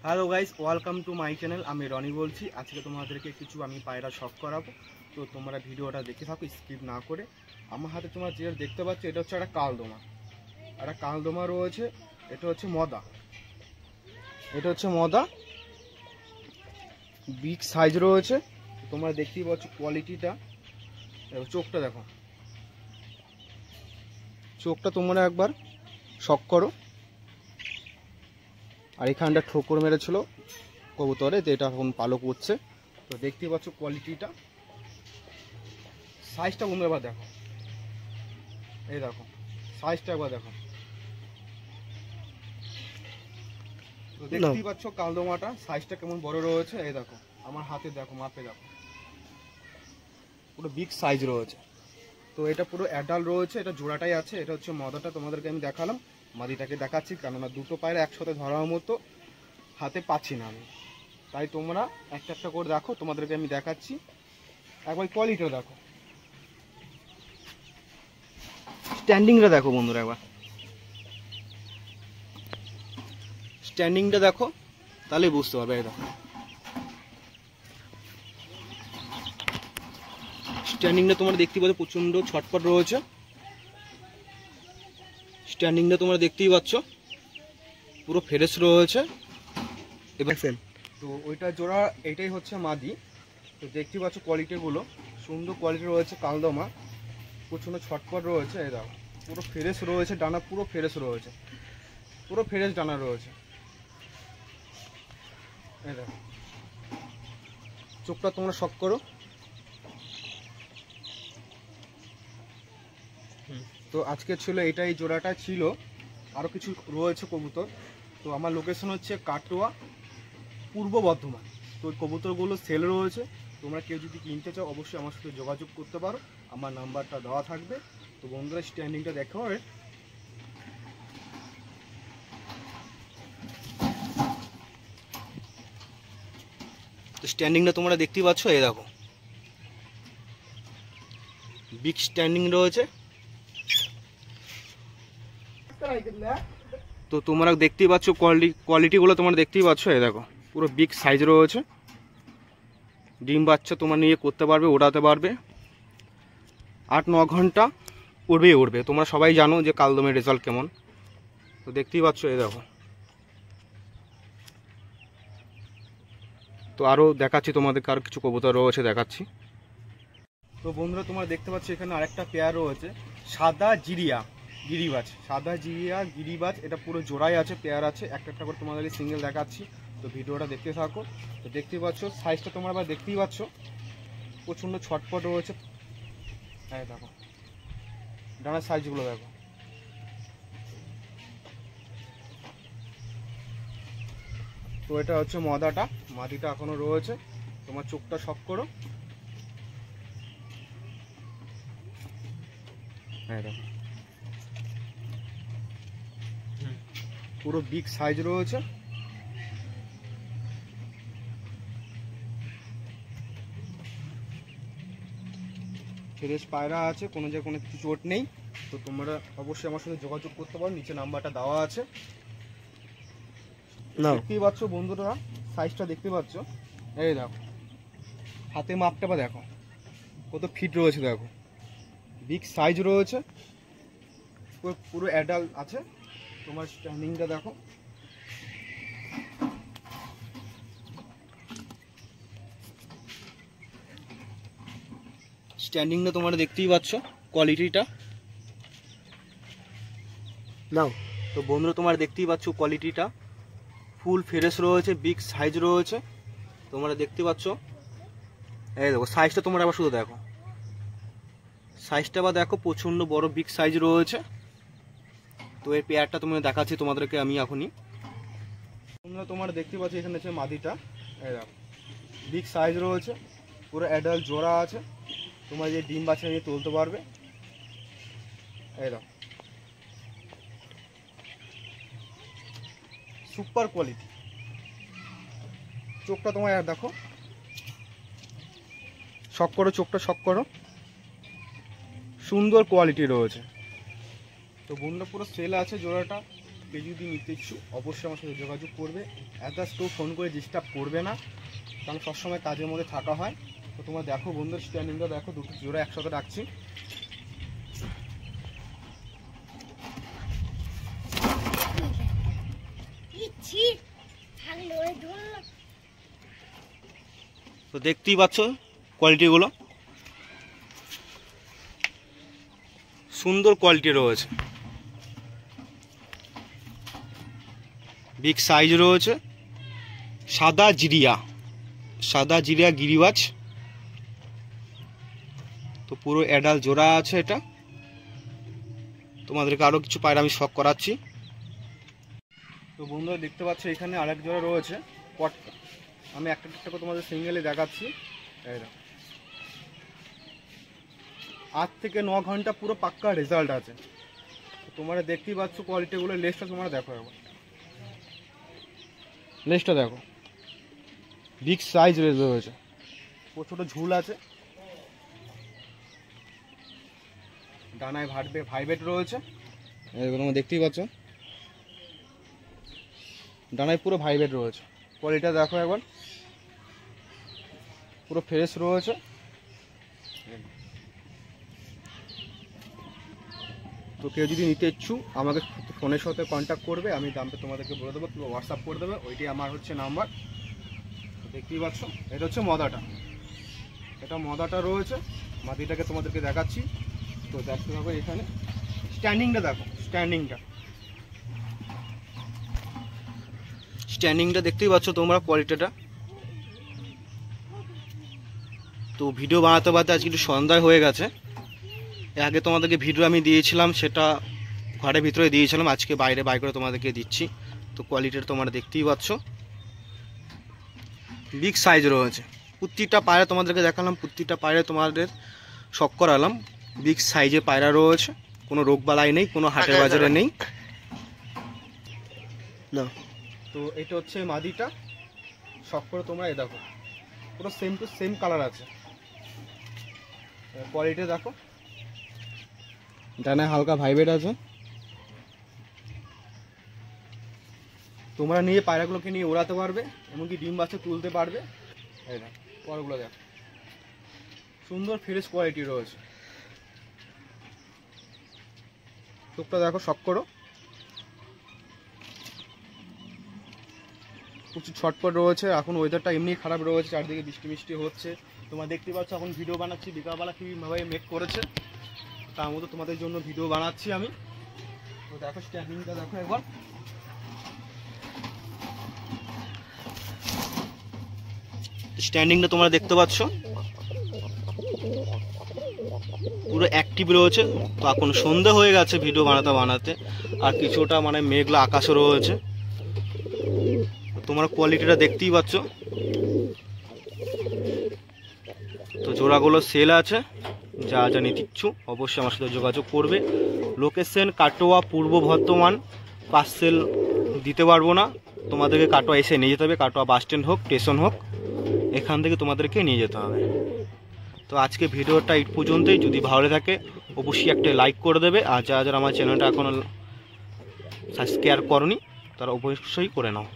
Hello guys, welcome to my channel. আমি রনি বলছি। আজকে তোমাদেরকে কিছু আমি পায়রা শখ করাবো, তো তোমরা ভিডিওটা দেখে থাকো স্কিপ না করে। আমার হাতে তোমরা যেটা দেখতে পাচ্ছ এটা হচ্ছে একটা কালদমা। একটা কালদমা রয়েছে, এটা হচ্ছে মদা। এটা হচ্ছে মদা, বিগ সাইজ রয়েছে। তোমরা দেখতেই পাচ্ছ কোয়ালিটিটা। চোখটা দেখো, চোখটা তোমরা একবার শখ করো। আর এখানটা ঠোকর মেরেছিল কবুতরে, তো এটা এখন পালক উঠছে। তো দেখতেই পাচ্ছ কোয়ালিটিটা, সাইজটা বন্ধুরা একবার দেখো। এই দেখো সাইজটা একবার দেখো। তো দেখতেই পাচ্ছ কালদমাটা সাইজটা কেমন বড় রয়েছে। এই দেখো আমার হাতে দেখো, মাপে দেখো, পুরো বিগ সাইজ রয়েছে। তো এটা পুরো অ্যাডাল্ট রয়েছে, এটা জোড়াটাই আছে। এটা হচ্ছে মদাটা, তোমাদেরকে আমি দেখালাম। মাদিটাকে দেখাচ্ছি, কেননা দুটো পায়রা একসাথে ধরার মতো হাতে পাচ্ছি না আমি, তাই তোমরা একটা একটা করে দেখো। তোমাদেরকে আমি দেখাচ্ছি, একবার কোয়ালিটিটা দেখো, স্ট্যান্ডিংটা দেখো বন্ধুরা। একবার স্ট্যান্ডিংটা দেখো, তাহলে বুঝতে পারবে। এই দেখো স্ট্যান্ডিংটা তোমরা দেখতেই পাচ্ছ, প্রচণ্ড ছটপট রয়েছে। স্ট্যান্ডিংটা তোমরা দেখতেই পাচ্ছ, পুরো ফ্রেশ রয়েছে। এবার তো ওইটা জোড়া, এটাই হচ্ছে মাদি। তো দেখতেই পাচ্ছ কোয়ালিটিগুলো সুন্দর কোয়ালিটি রয়েছে। কালদমা প্রচণ্ড ছটপট রয়েছে। এই দেখো পুরো ফ্রেশ রয়েছে, ডানা পুরো ফ্রেশ রয়েছে, পুরো ফ্রেশ ডানা রয়েছে। এই দেখো চোখটা তোমরা শখ করো। তো আজকে ছিল এটাই, জোড়াটা ছিল। আরও কিছু রয়েছে কবুতর। তো আমার লোকেশন হচ্ছে কাটোয়া, পূর্ব বর্ধমান। তো ওই কবুতরগুলো সেল রয়েছে। তোমরা কেউ যদি কিনতে চাও অবশ্যই আমার সাথে যোগাযোগ করতে পারো, আমার নাম্বারটা দেওয়া থাকবে। তো বন্ধুরা স্ট্যান্ডিংটা দেখো। তো স্ট্যান্ডিংটা তোমরা দেখতেই পাচ্ছ। এই দেখো বিগ স্ট্যান্ডিং রয়েছে। তো তোমরা দেখতেই পাচ্ছ কোয়ালিটিগুলো তোমরা দেখতেই পাচ্ছ। এই দেখো পুরো বিগ সাইজ রয়েছে। ডিম বাচ্চা তোমরা নিয়ে করতে পারবে, ওড়াতে পারবে। 8-9 ঘন্টা উড়বেই উড়বে। তোমরা সবাই জানো যে কালদমের রেজাল্ট কেমন। তো দেখতেই পাচ্ছ। এই দেখো, তো আরও দেখাচ্ছি তোমাদেরকে, আরও কিছু কবুতর রয়েছে দেখাচ্ছি। তো বন্ধুরা তোমরা দেখতে পাচ্ছ এখানে আরেকটা পেয়ার রয়েছে, সাদা জিরিয়া গিরিবাজ। সাদা জিরিয়া গিরিবাজ, এটা পুরো জোড়াই আছে, পেয়ার আছে। একটা একটা করে তোমাদেরকে সিঙ্গেল দেখাচ্ছি, তো ভিডিওটা দেখতে থাকো। তো দেখতেই পাচ্ছ সাইজটা তোমরা আবার দেখতেই পাচ্ছ, প্রচণ্ড ছটপট রয়েছে। হ্যাঁ দেখো ডানার সাইজগুলো দেখো। তো এটা হচ্ছে মদাটা, মাদিটা এখনো রয়েছে। তোমার চোখটা শখ করো। হ্যাঁ দেখো পুরো বিগ সাইজ রয়েছে। ফ্রেশ পায়রা আছে, কোনো যে কোনো কিছু চোট নেই। তো তোমরা অবশ্যই আমার সাথে যোগাযোগ করতে পারো, নিচে নাম্বারটা দেওয়া আছে। দেখতেই পাচ্ছ বন্ধুরা, সাইজটা দেখতে পাচ্ছ। এই দেখো হাতে মাপটা বা দেখো কত ফিট রয়েছে। দেখো বিগ সাইজ রয়েছে, পুরো অ্যাডাল্ট আছে। তোমার স্ট্যান্ডিংটা দেখো। স্ট্যান্ডিংটা তোমরা দেখতেই পাচ্ছ, কোয়ালিটিটা নাও। তো বন্ধুরা তোমরা দেখতেই পাচ্ছ কোয়ালিটিটা ফুল ফ্রেশ রয়েছে, বিগ সাইজ রয়েছে। তোমরা দেখতে পাচ্ছ। এই দেখো সাইজটা তোমরা আবার শুধু দেখো, সাইজটা বা দেখো, প্রচণ্ড বড় বিগ সাইজ রয়েছে। তো এই পেয়ারটা তুমি দেখাচ্ছি তোমাদেরকে আমি এখনই। বন্ধুরা তোমরা দেখতে পাচ্ছ এখানে হচ্ছে মাদিটা। এই দেখো বিগ সাইজ রয়েছে, পুরো অ্যাডাল্ট জোড়া আছে। তোমরা যে ডিম বাচ্চা নিয়ে তুলতে পারবে। এই দেখো সুপার কোয়ালিটি। চোখটা তোমার দেখো, শখ করো, চোখটা শখ করো, সুন্দর কোয়ালিটি রয়েছে। তো বন্ধুরা পুরো সেল আছে জোড়াটা। কেউ যদি নিতে ইচ্ছুক অবশ্যই আমার সাথে যোগাযোগ করবে। অ্যাড্রেস কেউ ফোন করে ডিস্টার্ব করবে না, কারণ সবসময় কাজের মধ্যে থাকা হয়। তো তোমরা দেখো বন্ধুর স্ট্যান্ডিংটা দেখো, দুটো জোড়া একসাথে রাখছি। তো দেখতেই পাচ্ছ কোয়ালিটিগুলো, সুন্দর কোয়ালিটি রয়েছে, বিগ সাইজ রয়েছে, সাদা জিরিয়া গিরিবাজ। তো পুরো অ্যাডাল জোড়া আছে এটা। তোমাদেরকে আরও কিছু পায়রা আমি শখ করাচ্ছি। তো বন্ধুরা দেখতে পাচ্ছ এখানে আরেক জোড়া রয়েছে পটকা। আমি একটা করে তোমাদের সিঙ্গেলে দেখাচ্ছি। 8 থেকে 9 ঘন্টা পুরো পাক্কা রেজাল্ট আছে। তোমরা দেখতেই পাচ্ছ কোয়ালিটিগুলো। লেজটা তোমরা দেখো একবার, লেজটা দেখো, বিগ সাইজ রয়েছে, ছোট ঝুল আছে, ডানায় ভাইবেট রয়েছে, তোমরা দেখতেই পাচ্ছ ডানায় পুরো ভাইবেট রয়েছে। কোয়ালিটিটা দেখো একবার, পুরো ফ্রেশ রয়েছে। তো কেউ যদি নিতে ইচ্ছুক আমাকে ফোনের সাথে কন্ট্যাক্ট করবে, আমি দামটা তোমাদেরকে বলে দেবো, তুমি হোয়াটসঅ্যাপ করে দেবে, ওইটাই আমার হচ্ছে নাম্বার। দেখতেই পাচ্ছ এটা হচ্ছে মদাটা, এটা মদাটা রয়েছে। মাদিটাকে তোমাদেরকে দেখাচ্ছি। তো দেখতে হবে এখানে স্ট্যান্ডিংটা দেখো, স্ট্যান্ডিংটা দেখতেই পাচ্ছ তোমরা কোয়ালিটিটা। তো ভিডিও বানাতে আজকে একটু সন্ধ্যা হয়ে গেছে। আগে তোমাদেরকে ভিডিও আমি দিয়েছিলাম, সেটা ঘরের ভিতরে দিয়েছিলাম, আজকে বাইরে করে তোমাদেরকে দিচ্ছি। তো কোয়ালিটিটা তোমরা দেখতেই পাচ্ছ, বিগ সাইজ রয়েছে। প্রত্যেকটা পায়রা তোমাদেরকে দেখালাম, প্রত্যেকটা পায়রা তোমাদের শখ করালাম। বিগ সাইজে পায়রা রয়েছে, কোনো রোগবালাই নেই, কোনো হাটের বাজারে নেই না। তো এটা হচ্ছে মাদিটা, শখ করে তোমরা এ দেখো, পুরো সেম টু সেম কালার আছে। কোয়ালিটি দেখো, ডানায় হালকা ভাইবেট আছে। তোমরা নিয়ে পায়রাগুলোকে নিয়ে ওড়াতে পারবে, এমনকি ডিম বাচ্চা তুলতে পারবে। এই দেখো পরগুলো দেখো, সুন্দর ফ্রেশ কোয়ালিটি রয়েছে। চোখটা দেখো, শখ করো, প্রচুর ছটপট রয়েছে। এখন ওয়েদারটা এমনি খারাপ রয়েছে, চারদিকে বৃষ্টি হচ্ছে। তোমরা দেখতে পাচ্ছ এখন ভিডিও বানাচ্ছি, বিকালবেলা কীভাবে মেক করেছে, তার মধ্যে তোমাদের জন্য ভিডিও বানাচ্ছি আমি। তো দেখো স্ট্যান্ডিংটা দেখো একবার, স্ট্যান্ডিংটা তোমরা দেখতে পাচ্ছ পুরো অ্যাক্টিভ রয়েছে। তো এখন সন্ধে হয়ে গেছে ভিডিও বানাতে, আর কিছুটা মানে মেঘলা আকাশও রয়েছে। তোমরা কোয়ালিটিটা দেখতেই পাচ্ছ। তো জোড়াগুলো সেল আছে, যা নিতে ইচ্ছুক অবশ্যই আমার সাথে যোগাযোগ করবে। লোকেশন কাটোয়া, পূর্ব বর্ধমান। পার্সেল দিতে পারবো না, তোমাদেরকে কাটোয়া এসে নিয়ে যেতে হবে। কাটোয়া বাস স্ট্যান্ড হোক, স্টেশন হোক, এখান থেকে তোমাদেরকে নিয়ে যেতে হবে। তো আজকে ভিডিওটা এই পর্যন্তই। যদি ভালো থাকে অবশ্যই একটা লাইক করে দেবে, আর যারা আমার চ্যানেলটা এখনও সাবস্ক্রাইব করনি তারা অবশ্যই করে নাও।